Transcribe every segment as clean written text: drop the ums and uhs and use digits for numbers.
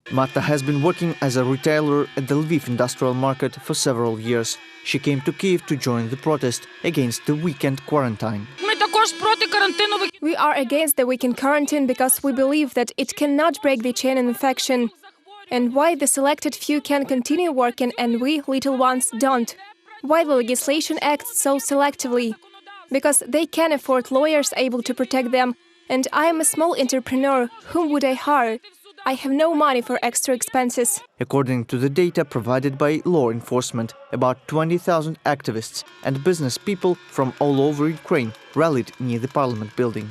Marta has been working as a retailer at the Lviv industrial market for several years. She came to Kyiv to join the protest against the weekend quarantine. We are against the weekend quarantine because we believe that it cannot break the chain of infection. And why the selected few can continue working and we, little ones, don't? Why the legislation acts so selectively? Because they can afford lawyers able to protect them. And I am a small entrepreneur. Whom would I hire? I have no money for extra expenses. According to the data provided by law enforcement, about 20,000 activists and business people from all over Ukraine rallied near the parliament building.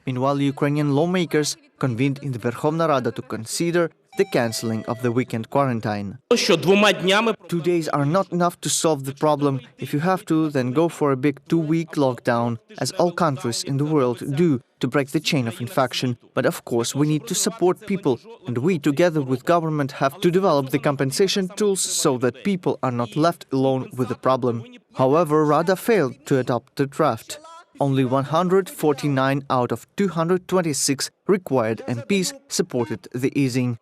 Meanwhile, Ukrainian lawmakers convened in the Verkhovna Rada to consider the cancelling of the weekend quarantine. 2 days are not enough to solve the problem. If you have to, then go for a big 2-week lockdown, as all countries in the world do, to break the chain of infection. But of course, we need to support people, and we, together with government, have to develop the compensation tools so that people are not left alone with the problem. However, Rada failed to adopt the draft. Only 149 out of 226 required MPs supported the easing.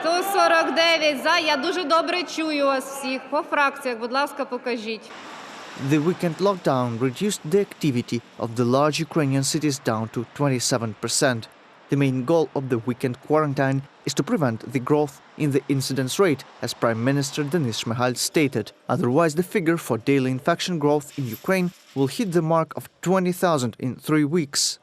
149 за. Я дуже добре чую вас всіх. По фракціях, будь ласка, покажіть. The weekend lockdown reduced the activity of the large Ukrainian cities down to 27%. The main goal of the weekend quarantine is to prevent the growth in the incidence rate, as Prime Minister Denis Shmyhal stated. Otherwise, the figure for daily infection growth in Ukraine will hit the mark of 20,000 in 3 weeks.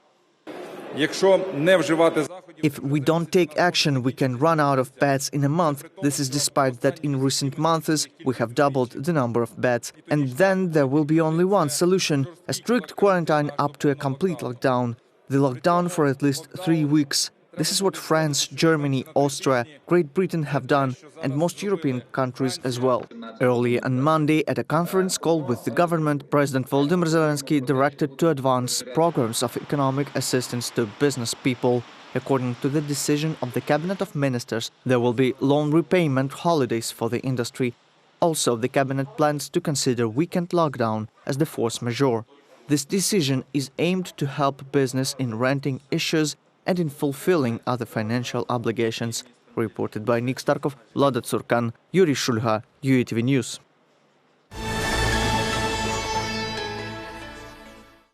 If we don't take action, we can run out of beds in a month. This is despite that in recent months we have doubled the number of beds. And then there will be only one solution: a strict quarantine up to a complete lockdown. The lockdown for at least 3 weeks. This is what France, Germany, Austria, Great Britain have done, and most European countries as well. Earlier on Monday, at a conference call with the government, President Volodymyr Zelensky directed to advance programs of economic assistance to business people. According to the decision of the Cabinet of Ministers, there will be loan repayment holidays for the industry. Also, the Cabinet plans to consider weekend lockdown as the force majeure. This decision is aimed to help business in renting issues and in fulfilling other financial obligations. Reported by Nick Starkov, Vlada Tsurkan, Yuri Shulha, UATV News.